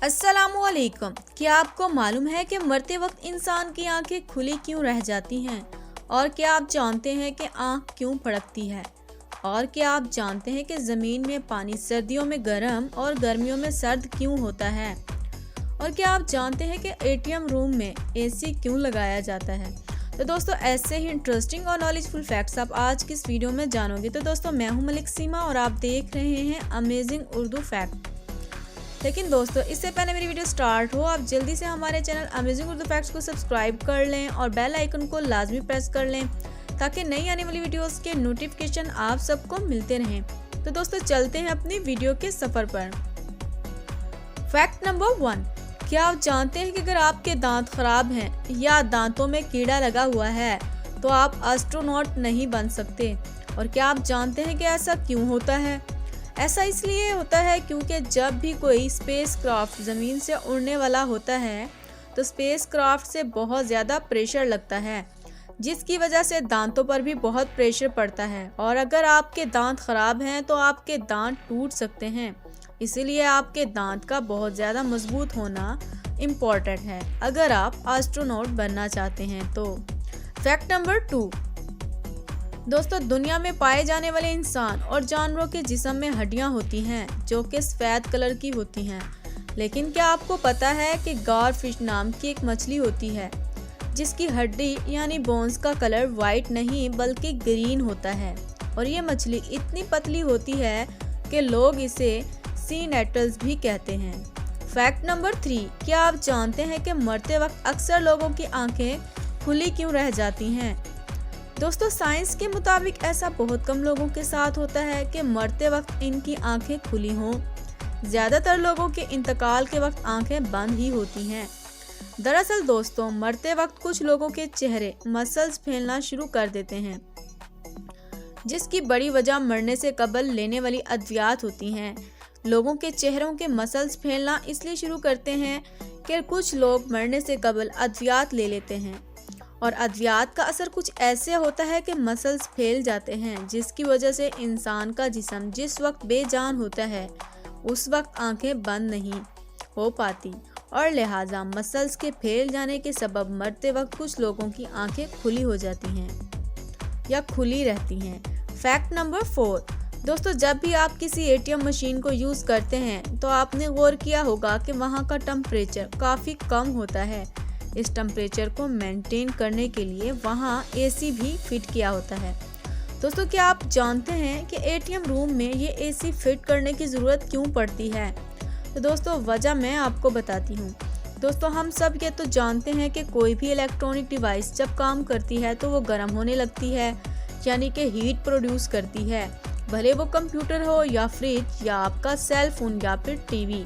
अस्सलामुअलैकुम। क्या आपको मालूम है कि मरते वक्त इंसान की आंखें खुली क्यों रह जाती हैं? और क्या आप जानते हैं कि आंख क्यों फड़कती है? और क्या आप जानते हैं कि ज़मीन में पानी सर्दियों में गर्म और गर्मियों में सर्द क्यों होता है? और क्या आप जानते हैं कि एटीएम रूम में एसी क्यों लगाया जाता है? तो दोस्तों, ऐसे ही इंटरेस्टिंग और नॉलेजफुल फैक्ट्स आप आज की इस वीडियो में जानोगे। तो दोस्तों, मैं हूं मलिक सीमा और आप देख रहे हैं अमेजिंग उर्दू फैक्ट। लेकिन दोस्तों, इससे पहले मेरी वीडियो स्टार्ट हो, आप जल्दी से हमारे चैनल अमेजिंग उर्दू फैक्ट्स को सब्सक्राइब कर लें और बेल आइकन को लाजमी प्रेस कर लें ताकि नई आने वाली वीडियोस के नोटिफिकेशन आप सबको मिलते रहें। तो दोस्तों, चलते हैं अपनी वीडियो के सफ़र पर। फैक्ट नंबर 1, क्या आप जानते हैं कि अगर आपके दांत खराब हैं या दांतों में कीड़ा लगा हुआ है तो आप एस्ट्रोनॉट नहीं बन सकते? और क्या आप जानते हैं कि ऐसा क्यों होता है? ऐसा इसलिए होता है क्योंकि जब भी कोई स्पेस क्राफ्ट ज़मीन से उड़ने वाला होता है तो स्पेस क्राफ्ट से बहुत ज़्यादा प्रेशर लगता है, जिसकी वजह से दांतों पर भी बहुत प्रेशर पड़ता है। और अगर आपके दांत ख़राब हैं तो आपके दांत टूट सकते हैं। इसीलिए आपके दांत का बहुत ज़्यादा मजबूत होना इम्पॉर्टेंट है अगर आप एस्ट्रोनॉट बनना चाहते हैं तो। फैक्ट नंबर 2, दोस्तों, दुनिया में पाए जाने वाले इंसान और जानवरों के जिस्म में हड्डियां होती हैं जो कि सफ़ेद कलर की होती हैं। लेकिन क्या आपको पता है कि गार फिश नाम की एक मछली होती है जिसकी हड्डी यानी बोन्स का कलर वाइट नहीं बल्कि ग्रीन होता है। और ये मछली इतनी पतली होती है कि लोग इसे सी नेटल्स भी कहते हैं। फैक्ट नंबर 3, क्या आप जानते हैं कि मरते वक्त अक्सर लोगों की आंखें खुली क्यों रह जाती हैं? दोस्तों, साइंस के मुताबिक ऐसा बहुत कम लोगों के साथ होता है कि मरते वक्त इनकी आंखें खुली हों। ज़्यादातर लोगों के इंतकाल के वक्त आंखें बंद ही होती हैं। दरअसल दोस्तों, मरते वक्त कुछ लोगों के चेहरे मसल्स फैलना शुरू कर देते हैं, जिसकी बड़ी वजह मरने से कबल लेने वाली अद्वियात होती हैं। लोगों के चेहरों के मसल्स फैलना इसलिए शुरू करते हैं कि कुछ लोग मरने से कबल अद्वियात ले लेते हैं और अद्वियात का असर कुछ ऐसे होता है कि मसल्स फैल जाते हैं, जिसकी वजह से इंसान का जिस्म जिस वक्त बेजान होता है उस वक्त आंखें बंद नहीं हो पाती और लिहाजा मसल्स के फैल जाने के सबब मरते वक्त कुछ लोगों की आंखें खुली हो जाती हैं या खुली रहती हैं। फैक्ट नंबर 4, दोस्तों, जब भी आप किसी एटीएम मशीन को यूज़ करते हैं तो आपने गौर किया होगा कि वहाँ का टेम्परेचर काफ़ी कम होता है। इस टेम्परेचर को मेंटेन करने के लिए वहाँ एसी भी फिट किया होता है। दोस्तों, क्या आप जानते हैं कि एटीएम रूम में ये एसी फिट करने की ज़रूरत क्यों पड़ती है? तो दोस्तों, वजह मैं आपको बताती हूँ। दोस्तों, हम सब ये तो जानते हैं कि कोई भी इलेक्ट्रॉनिक डिवाइस जब काम करती है तो वो गर्म होने लगती है, यानी कि हीट प्रोड्यूस करती है। भले वो कंप्यूटर हो या फ्रिज या आपका सेल फोन या फिर टीवी,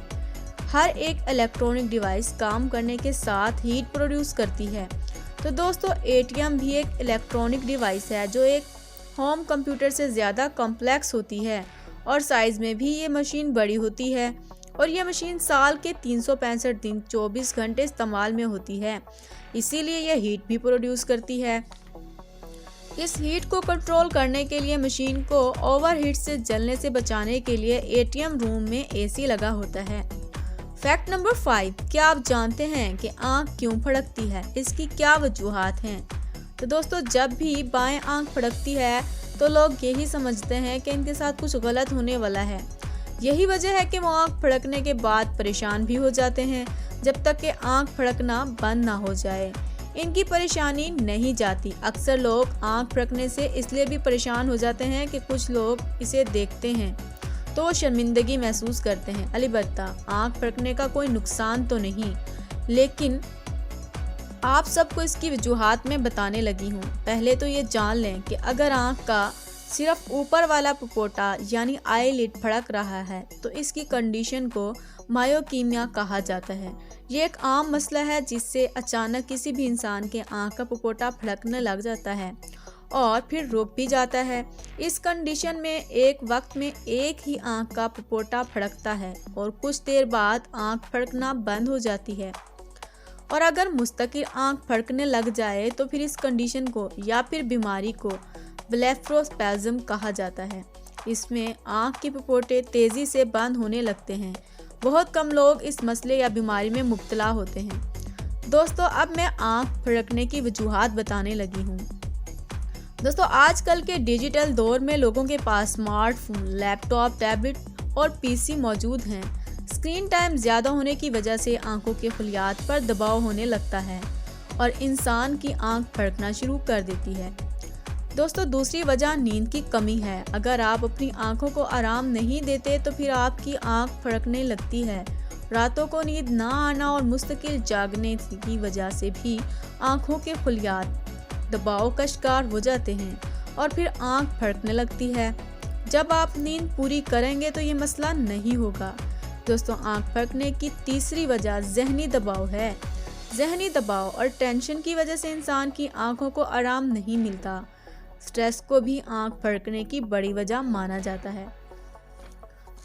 हर एक इलेक्ट्रॉनिक डिवाइस काम करने के साथ हीट प्रोड्यूस करती है। तो दोस्तों, एटीएम भी एक इलेक्ट्रॉनिक डिवाइस है जो एक होम कंप्यूटर से ज़्यादा कॉम्प्लेक्स होती है और साइज़ में भी ये मशीन बड़ी होती है। और ये मशीन साल के 365 दिन 24 घंटे इस्तेमाल में होती है, इसीलिए यह हीट भी प्रोड्यूस करती है। इस हीट को कंट्रोल करने के लिए मशीन को ओवरहीट से जलने से बचाने के लिए एटीएम रूम में एसी लगा होता है। फैक्ट नंबर 5, क्या आप जानते हैं कि आंख क्यों फड़कती है? इसकी क्या वजूहात हैं? तो दोस्तों, जब भी बाएं आंख फड़कती है तो लोग यही समझते हैं कि इनके साथ कुछ गलत होने वाला है। यही वजह है कि वो आंख फड़कने के बाद परेशान भी हो जाते हैं जब तक कि आंख फड़कना बंद ना हो जाए। इनकी परेशानी नहीं जाती। अक्सर लोग आंख फड़कने से इसलिए भी परेशान हो जाते हैं कि कुछ लोग इसे देखते हैं तो वो शर्मिंदगी महसूस करते हैं। अलबत्ता आंख फड़कने का कोई नुकसान तो नहीं, लेकिन आप सबको इसकी वजूहात में बताने लगी हूँ। पहले तो ये जान लें कि अगर आंख का सिर्फ ऊपर वाला पपोटा यानी आईलिड फड़क रहा है तो इसकी कंडीशन को मायोकीमिया कहा जाता है। ये एक आम मसला है जिससे अचानक किसी भी इंसान के आंख का पपोटा फड़कने लग जाता है और फिर रुक भी जाता है। इस कंडीशन में एक वक्त में एक ही आंख का पपोटा फड़कता है और कुछ देर बाद आंख फड़कना बंद हो जाती है। और अगर मुस्तकिल आंख फड़कने लग जाए तो फिर इस कंडीशन को या फिर बीमारी को ब्लेफरोस्पैज्म कहा जाता है। इसमें आंख के पपोटे तेज़ी से बंद होने लगते हैं बहुत कम लोग इस मसले या बीमारी में मुब्तला होते हैं। दोस्तों, अब मैं आँख फड़कने की वजूहात बताने लगी हूँ। दोस्तों, आजकल के डिजिटल दौर में लोगों के पास स्मार्टफोन, लैपटॉप, टैबलेट और पीसी मौजूद हैं। स्क्रीन टाइम ज़्यादा होने की वजह से आंखों के खलियात पर दबाव होने लगता है और इंसान की आंख फड़कना शुरू कर देती है। दोस्तों, दूसरी वजह नींद की कमी है। अगर आप अपनी आंखों को आराम नहीं देते तो फिर आपकी आंख फड़कने लगती है। रातों को नींद ना आना और मुस्तकिल जागने की वजह से भी आंखों के खलियात दबाव का शिकार हो जाते हैं और फिर आंख फड़कने लगती है। जब आप नींद पूरी करेंगे तो ये मसला नहीं होगा। दोस्तों, आंख फड़कने की तीसरी वजह ज़हनी दबाव है। ज़हनी दबाव और टेंशन की वजह से इंसान की आंखों को आराम नहीं मिलता। स्ट्रेस को भी आंख फड़कने की बड़ी वजह माना जाता है।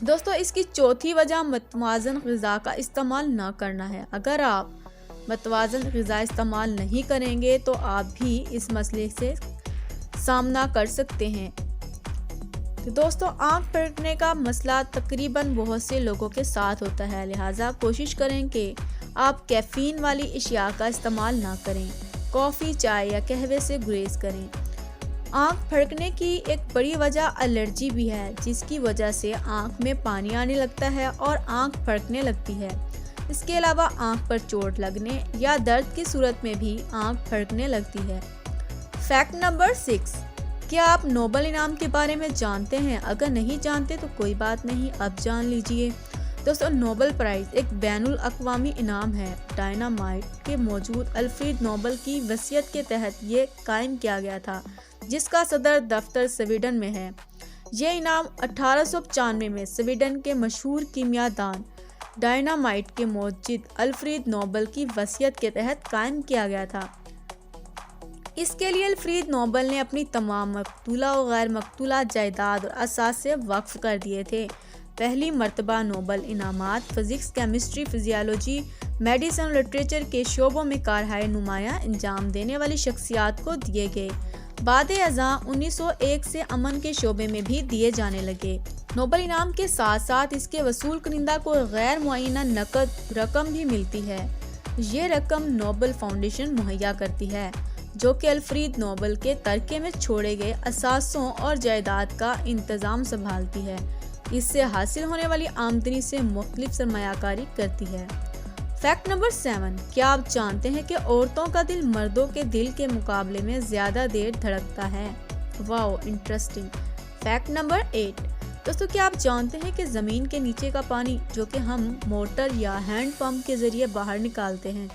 दोस्तों, इसकी चौथी वजह मतवाज़न ग़िज़ा का इस्तेमाल ना करना है। अगर आप मतवाज़न ग़िज़ा इस्तेमाल नहीं करेंगे तो आप भी इस मसले से सामना कर सकते हैं। तो दोस्तों, आँख फड़कने का मसला तकरीबन बहुत से लोगों के साथ होता है, लिहाजा कोशिश करें कि आप कैफ़ीन वाली अशिया का इस्तेमाल ना करें। कॉफ़ी, चाय या कहवे से गुरेज करें। आँख फड़कने की एक बड़ी वजह एलर्जी भी है, जिसकी वजह से आँख में पानी आने लगता है और आँख फड़कने लगती है। इसके अलावा आँख पर चोट लगने या दर्द की सूरत में भी आँख फड़कने लगती है। फैक्ट नंबर 6, क्या आप नोबेल इनाम के बारे में जानते हैं? अगर नहीं जानते तो कोई बात नहीं, अब जान लीजिए। दोस्तों, नोबेल प्राइज़ एक बैनुल अक़वामी इनाम है। डायनामाइट के मौजूद अल्फ्रेड नोबेल की वसीयत के तहत ये कायम किया गया था, जिसका सदर दफ्तर स्वीडन में है। ये इनाम 1895 में स्वीडन के मशहूर कीमियादान डायनामाइट के मौजूद अल्फ्रेड नोबेल की वसीयत के तहत कायम किया गया था। इसके लिए अल्फ्रेड नोबेल ने अपनी तमाम मकतूला और गैर मकतूला जायदाद और असासे वक्फ कर दिए थे। पहली मर्तबा नोबेल इनामात फिज़िक्स, केमिस्ट्री, फिजियोलॉजी, मेडिसिन और लिटरेचर के शोबों में कारहाय नुमाया अंजाम देने वाली शख्सियात को दिए गए। बाद अज़ां 1901 से अमन के शोबे में भी दिए जाने लगे। नोबेल इनाम के साथ साथ इसके वसूल कनिंदा को गैर मुअय्यना नकद रकम भी मिलती है। ये रकम नोबेल फाउंडेशन मुहैया करती है, जो कि अल्फ्रेड नोबेल के तरके में छोड़े गए असासों और जायदाद का इंतज़ाम संभालती है। इससे हासिल होने वाली आमदनी से मुख्तलिफ सरमायाकारी करती है। फैक्ट नंबर 7, क्या आप जानते हैं कि औरतों का दिल मर्दों के दिल के मुकाबले में ज़्यादा देर धड़कता है? Wow, interesting. फैक्ट नंबर 8, दोस्तों, क्या आप जानते हैं कि ज़मीन के नीचे का पानी जो कि हम मोटर या हैंड पंप के ज़रिए बाहर निकालते हैं,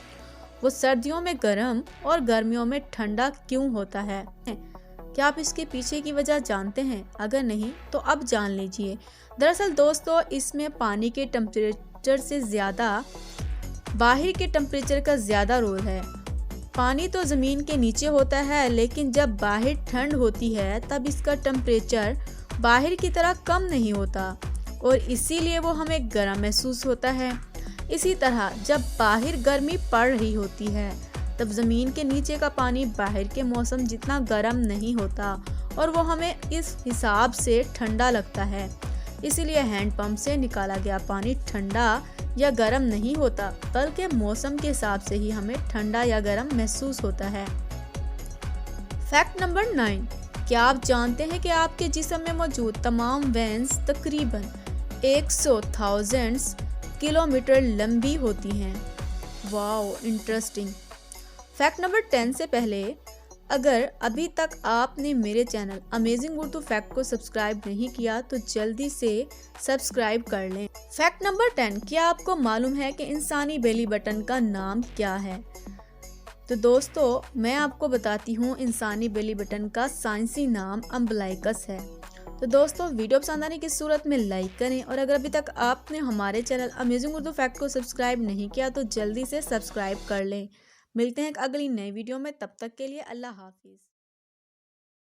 वो सर्दियों में गर्म और गर्मियों में ठंडा क्यों होता है? क्या आप इसके पीछे की वजह जानते हैं? अगर नहीं तो अब जान लीजिए। दरअसल दोस्तों, इसमें पानी के टेम्परेचर से ज़्यादा बाहर के टेम्परेचर का ज़्यादा रोल है। पानी तो ज़मीन के नीचे होता है, लेकिन जब बाहर ठंड होती है तब इसका टेम्परेचर बाहर की तरह कम नहीं होता और इसीलिए वो हमें गर्म महसूस होता है। इसी तरह जब बाहर गर्मी पड़ रही होती है तब ज़मीन के नीचे का पानी बाहर के मौसम जितना गर्म नहीं होता और वो हमें इस हिसाब से ठंडा लगता है। इसीलिए हैंडपंप से निकाला गया पानी ठंडा या गर्म नहीं होता, बल्कि मौसम के हिसाब से ही हमें ठंडा या गर्म महसूस होता है। फैक्ट नंबर 9, क्या आप जानते हैं कि आपके जिस्म में मौजूद तमाम वेन्स तकरीबन 100,000 किलोमीटर लंबी होती हैं? Wow, interesting. फैक्ट नंबर 10 से पहले अगर अभी तक आपने मेरे चैनल अमेजिंग उर्दू फैक्ट को सब्सक्राइब नहीं किया तो जल्दी से सब्सक्राइब कर लें। फैक्ट नंबर 10, क्या आपको मालूम है कि इंसानी बेली बटन का नाम क्या है? तो दोस्तों, मैं आपको बताती हूँ, इंसानी बेली बटन का साइंसी नाम अम्बिलिकस है। तो दोस्तों, वीडियो पसंद आने की सूरत में लाइक करें और अगर अभी तक आपने हमारे चैनल अमेजिंग उर्दू फैक्ट को सब्सक्राइब नहीं किया तो जल्दी से सब्सक्राइब कर लें। मिलते हैं एक अगली नई वीडियो में, तब तक के लिए अल्लाह हाफिज़।